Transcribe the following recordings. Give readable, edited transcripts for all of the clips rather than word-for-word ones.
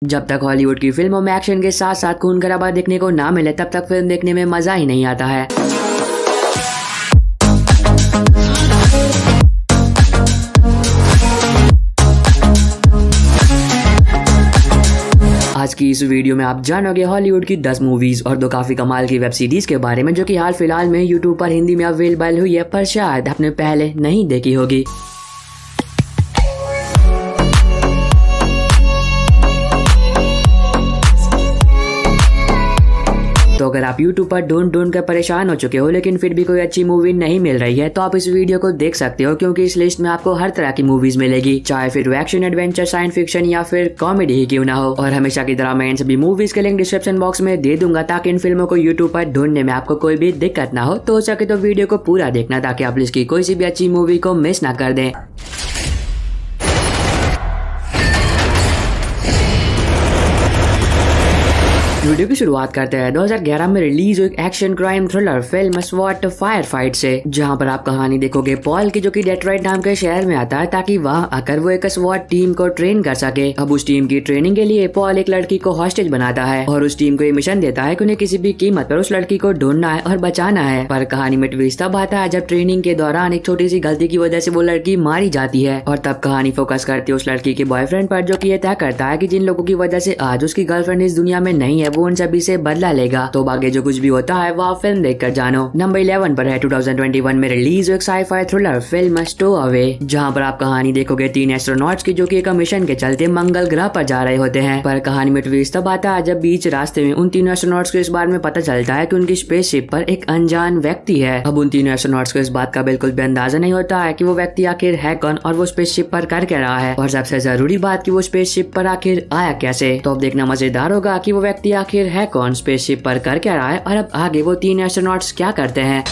जब तक हॉलीवुड की फिल्मों में एक्शन के साथ साथ खून खराबा देखने को ना मिले तब तक फिल्म देखने में मजा ही नहीं आता है। आज की इस वीडियो में आप जानोगे हॉलीवुड की 10 मूवीज और 2 काफी कमाल की वेब सीरीज के बारे में जो कि हाल फिलहाल में यूट्यूब पर हिंदी में अवेलेबल हुई है, पर शायद आपने पहले नहीं देखी होगी। तो अगर आप YouTube पर ढूंढ कर परेशान हो चुके हो लेकिन फिर भी कोई अच्छी मूवी नहीं मिल रही है तो आप इस वीडियो को देख सकते हो, क्योंकि इस लिस्ट में आपको हर तरह की मूवीज मिलेगी, चाहे फिर एक्शन, एडवेंचर, साइंस फिक्शन या फिर कॉमेडी ही क्यों ना हो। और हमेशा की तरह मैं इन सभी मूवीज के लिंक डिस्क्रिप्शन बॉक्स में दे दूंगा ताकि इन फिल्मों को YouTube पर ढूंढने में आपको कोई भी दिक्कत ना हो। तो हो सके तो वीडियो को पूरा देखना ताकि आप लिस्ट की कोई सी भी अच्छी मूवी को मिस ना कर दें। वीडियो की शुरुआत करते हैं 2011 में रिलीज हुई एक एक्शन क्राइम थ्रिलर फिल्म स्वॉट फायर फाइट से, जहां पर आप कहानी देखोगे पॉल की, जो कि डेट्रॉइट नाम के शहर में आता है ताकि वहां आकर वो एक स्वॉट टीम को ट्रेन कर सके। अब उस टीम की ट्रेनिंग के लिए पॉल एक लड़की को हॉस्टेज बनाता है और उस टीम को ये मिशन देता है कि उन्हें किसी भी कीमत पर उस लड़की को ढूंढना है और बचाना है। पर कहानी में ट्विस्ट तब आता है जब ट्रेनिंग के दौरान एक छोटी सी गलती की वजह से वो लड़की मारी जाती है, और तब कहानी फोकस करती है उस लड़की के बॉयफ्रेंड पर, जो कि ये तय करता है कि जिन लोगों की वजह से आज उसकी गर्लफ्रेंड इस दुनिया में नहीं है वो उन सभी से बदला लेगा। तो आगे जो कुछ भी होता है वो आप फिल्म देखकर जानो। नंबर 11 पर है 2021 में रिलीज एक साई-फाई थ्रिलर फिल्म स्टो अवे, जहां पर आप कहानी देखोगे 3 एस्ट्रोनॉट्स की, जो कि एक मिशन के चलते मंगल ग्रह पर जा रहे होते हैं। पर कहानी में ट्विस्ट तब आता है जब बीच रास्ते में उन तीनों एस्ट्रोनॉट्स को इस बारे में पता चलता है कि उनकी स्पेसशिप पर एक अनजान व्यक्ति है। अब उन तीनों एस्ट्रोनॉट्स को इस बात का बिल्कुल भी अंदाजा नहीं होता है कि वो व्यक्ति आखिर है कौन और वो स्पेसशिप पर कर क्या रहा है, और सबसे जरूरी बात कि वो स्पेसशिप पर आखिर आया कैसे। तो अब देखना मजेदार होगा कि वो व्यक्ति आखिर है कौन, स्पेसशिप पर कर क्या रहा है और अब आगे वो 3 एस्ट्रोनॉट्स क्या करते हैं।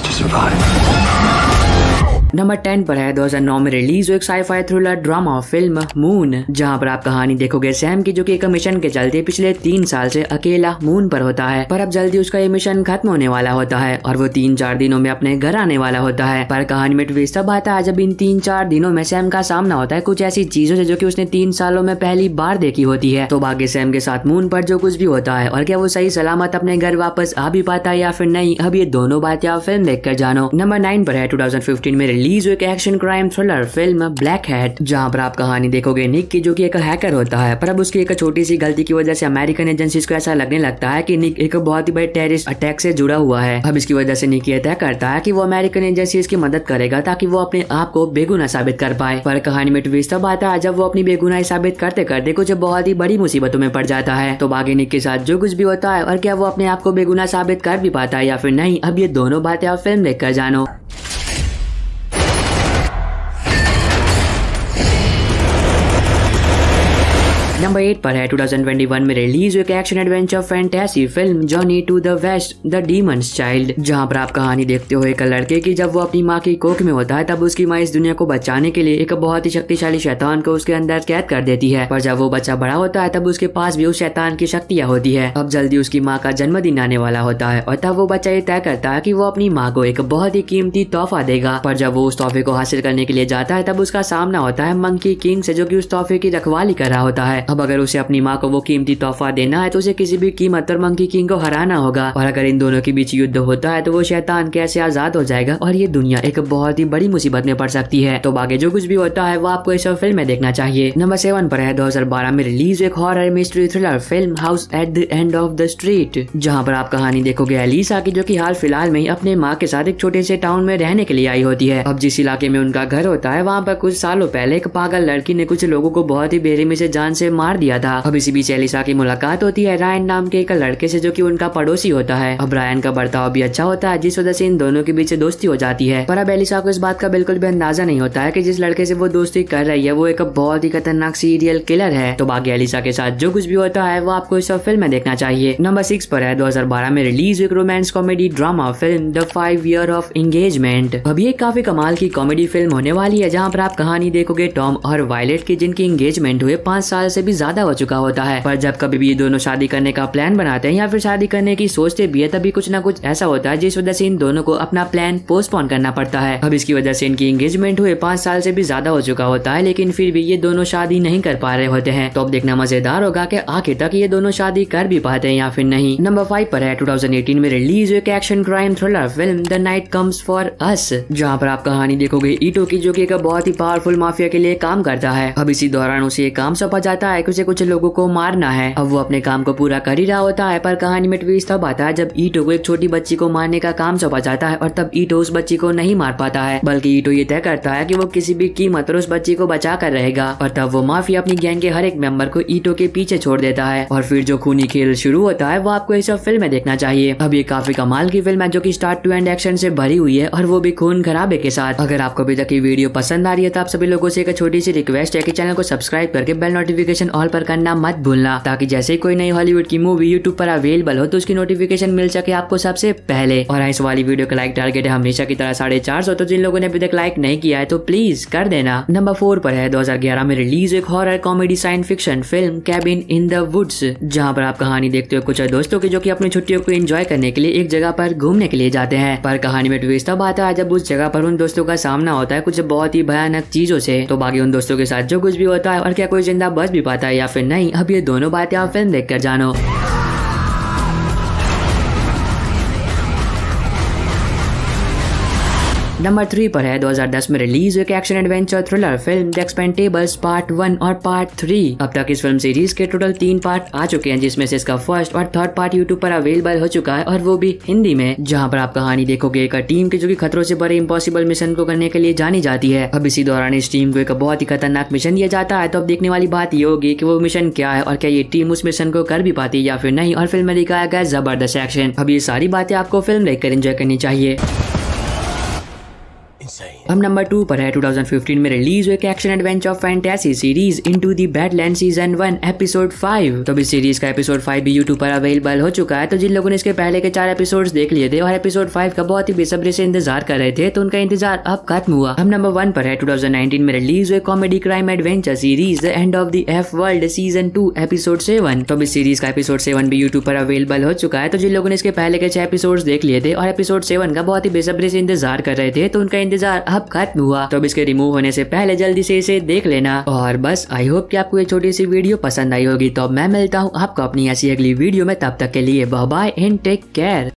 नंबर 10 पर है 2009 में रिलीज हुई एक sci-fi thriller drama film moon, जहां पर आप कहानी देखोगे सैम की, जो कि एक मिशन के चलते पिछले 3 साल से अकेला मून पर होता है, पर अब जल्दी उसका ये मिशन खत्म होने वाला होता है और वो 3-4 दिनों में अपने घर आने वाला होता है। पर कहानी में ट्विस्ट तब आता है जब इन 3-4 दिनों में सैम का सामना होता है कुछ ऐसी चीजों से जो कि उसने 3 सालों में पहली बार देखी होती है। तो आगे सैम के साथ मून पर जो कुछ भी होता है और क्या वो सही सलामत अपने घर वापस आ भी पाता है या फिर नहीं, अब ये दोनों बातें आप फिल्म देखकर जानो। नंबर 9 पर है 2015 में रिलीज हुई एक action crime thriller film black hat, जहां पर आप कहानी देखोगे निक की, जो कि एक हैकर होता है, पर अब उसकी एक छोटी सी गलती की वजह से अमेरिकन एजेंसीज को ऐसा लगने लगता है कि निक एक बहुत ही बड़े टेररिस्ट अटैक से जुड़ा हुआ है। अब इसकी वजह से निक ये तय करता है कि वो अमेरिकन एजेंसीज की मदद करेगा ताकि वो अपने आप को बेगुनाह साबित कर पाए। पर कहानी में ट्विस्ट तब आता है जब वो अपनी बेगुनाही साबित करते करते कुछ बहुत ही बड़ी मुसीबतों में पड़ जाता है। तो आगे निक के साथ जो कुछ भी होता है और क्या वो अपने आप को बेगुनाह साबित कर भी पाता है या फिर नहीं, अब ये दोनों बातें आप फिल्म देखकर जानो। नंबर 8 पर है 2021 में रिलीज हुई एक action adventure fantasy film journey to the west the demons child, जहां पर आप कहानी देखते हो एक लड़के की, जब वो अपनी माँ की कोख में होता है तब उसकी माँ इस दुनिया को बचाने के लिए एक बहुत ही शक्तिशाली शैतान को उसके अंदर कैद कर देती है। पर जब वो बच्चा बड़ा होता है तब उसके पास भी उस शैतान की शक्तियाँ होती है। अब जल्दी उसकी माँ का जन्मदिन आने वाला होता है और तब वो बच्चा ये तय करता है कि वो अपनी माँ को एक बहुत ही कीमती तोहफा देगा। पर जब वो उस तोहफे को हासिल करने के लिए जाता है तब उसका सामना होता है मंकी किंग से, जो कि उस तोहफे की रखवाली कर रहा होता है। अब अगर उसे अपनी माँ को वो कीमती तोहफा देना है तो उसे किसी भी कीमत पर मंकी किंग को हराना होगा, और अगर इन दोनों के बीच युद्ध होता है तो वो शैतान कैसे आजाद हो जाएगा और ये दुनिया एक बहुत ही बड़ी मुसीबत में पड़ सकती है। तो आगे जो कुछ भी होता है वो आपको इस फिल्म में देखना चाहिए। नंबर 7 पर है 2012 में रिलीज एक horror mystery thriller film house at the end of the street, जहां पर आप कहानी देखोगे एलिसा की, जो कि हाल फिलहाल में ही अपने माँ के साथ एक छोटे से टाउन में रहने के लिए आई होती है। अब जिस इलाके में उनका घर होता है वहाँ पर कुछ सालों पहले एक पागल लड़की ने कुछ लोगों को बहुत ही बेरहमी से जान से मार दिया था। अब इसी बीच एलिसा की मुलाकात होती है रायन नाम के एक लड़के से, जो कि उनका पड़ोसी होता है। अब रायन का बर्ताव भी अच्छा होता है जिस वजह से इन दोनों के बीच दोस्ती हो जाती है। पर अब एलिसा को इस बात का बिल्कुल भी अंदाजा नहीं होता है कि जिस लड़के से वो दोस्ती कर रही है वो एक बहुत ही खतरनाक सीरियल किलर है। तो बाकी एलिसा के साथ जो कुछ भी होता है वो आपको इस फिल्म में देखना चाहिए। नंबर 6 पर है 2012 में रिलीज एक romance comedy drama film the 5 year of engagement. अब ये काफी कमाल की कॉमेडी फिल्म होने वाली है, जहाँ पर आप कहानी देखोगे टॉम और वायलेट की, जिनकी एंगेजमेंट हुए 5 साल से भी ज्यादा हो चुका होता है। पर जब कभी भी ये दोनों शादी करने का प्लान बनाते हैं या फिर शादी करने की सोचते भी है, तभी कुछ ना कुछ ऐसा होता है जिस वजह से इन दोनों को अपना प्लान पोस्टपोन करना पड़ता है। अब इसकी वजह से इनकी एंगेजमेंट हुए 5 साल से भी ज्यादा हो चुका होता है, लेकिन फिर भी ये दोनों शादी नहीं कर पा रहे होते हैं। तो अब देखना मजेदार होगा कि आखिर तक ये दोनों शादी कर भी पाते हैं या फिर नहीं। नंबर 5 पर है 2018 में रिलीज हुई action crime thriller film the night comes for us, जहाँ पर आप कहानी देखोगे ईटो की, जो कि एक बहुत ही पावरफुल माफिया के लिए काम करता है। अब इसी दौरान उसे एक काम सौंपा जाता है कि उसे कुछ लोगों को मारना है। अब वो अपने काम को पूरा कर ही रहा होता है, पर कहानी में ट्विस्ट तब आता है जब ईटो को एक छोटी बच्ची को मारने का काम सौंपा जाता है और तब ईटो उस बच्ची को नहीं मार पाता है, बल्कि ईटो ये तय करता है कि वो किसी भी कीमत पर उस बच्ची को बचा कर रहेगा। और तब वो माफिया अपनी गैंग के हर एक मेंबर को ईटो के पीछे छोड़ देता है और फिर जो खूनी खेल शुरू होता है वो आपको इस फिल्म में देखना चाहिए। अब ये काफी कमाल की फिल्म है जो कि स्टार्ट टू एंड एक्शन से भरी हुई है और वो भी खून खराबे के साथ। अगर आपको अभी तक ये वीडियो पसंद आ रही है तो आप सभी लोगों से एक छोटी सी रिक्वेस्ट है कि चैनल को सब्सक्राइब करके बेल नोटिफिकेशन ऑल पर करना मत भूलना, ताकि जैसे ही कोई नई हॉलीवुड की मूवी यूट्यूब पर अवेलेबल हो तो उसकी नोटिफिकेशन मिल सके आपको सबसे पहले। और इस वाली वीडियो का लाइक टारगेट है हमेशा की तरह 450, तो जिन लोगों ने अभी तक लाइक नहीं किया है तो प्लीज कर देना। नंबर 4 पर है 2011 में रिलीज एक horror comedy science fiction film cabin in the woods, जहाँ पर आप कहानी देखते हो कुछ दोस्तों की जो कि अपनी छुट्टियों को एंजॉय करने के लिए एक जगह पर घूमने के लिए जाते हैं। पर कहानी में ट्विस्ट तब आता है जब उस जगह पर उन दोस्तों का सामना होता है कुछ बहुत ही भयानक चीजों से। तो बाकी उन दोस्तों के साथ जो कुछ भी होता है और क्या कोई जिंदा बच भी पाता है या फिर नहीं, अब ये दोनों बातें आप फिल्म देखकर जानो। नंबर 3 पर है 2010 में रिलीज एक action adventure thriller film the Expendables part 1 और पार्ट 3। अब तक इस फिल्म सीरीज के टोटल 3 पार्ट आ चुके हैं, जिसमें से इसका फर्स्ट और थर्ड पार्ट यूट्यूब पर अवेलेबल हो चुका है और वो भी हिंदी में, जहां पर आप कहानी देखोगे एक टीम की जो कि खतरों से भरे इम्पॉसिबल मिशन को करने के लिए जानी जाती है। अब इसी दौरान इस टीम को एक बहुत ही खतरनाक मिशन दिया जाता है। तो अब देखने वाली बात ये होगी कि वो मिशन क्या है और क्या ये टीम उस मिशन को कर भी पाती है या फिर नहीं। और फिल्म में दिखाया गया जबरदस्त एक्शन। अब ये सारी बातें आपको फिल्म देखकर एंजॉय करनी चाहिए। अब नंबर 2 पर है 2015 में रिलीज हुई action adventure fantasy series into the badland season 1 episode 5। तो इस सीरीज का एपिसोड 5 भी यूट्यूब पर अवेलेबल हो चुका है। तो जिन लोगों ने इसके पहले के 4 एपिसोड्स देख लिए थे और एपिसोड 5 का बहुत ही बेसब्री से इंतजार कर रहे थे, तो उनका इंतजार अब खत्म हुआ। अब नंबर 1 पर है 2019 में रिलीज हुई comedy crime adventure series the end of the F world season 2 episode 7। तो इस सीरीज का एपिसोड 7 भी यूट्यूब पर अवेलेबल हो चुका है। तो जिन लोगों ने इसके पहले के 6 एपिसोड्स देख लिए थे और एपिसोड 7 का बहुत ही बेसब्री से इंतजार कर रहे थे, तो उनका इंतजार अब खत्म हुआ। तो अब इसके रिमूव होने से पहले जल्दी से इसे देख लेना। और बस आई होप कि आपको ये छोटी सी वीडियो पसंद आई होगी। तो अब मैं मिलता हूँ आपको अपनी ऐसी अगली वीडियो में, तब तक के लिए bye bye and take care.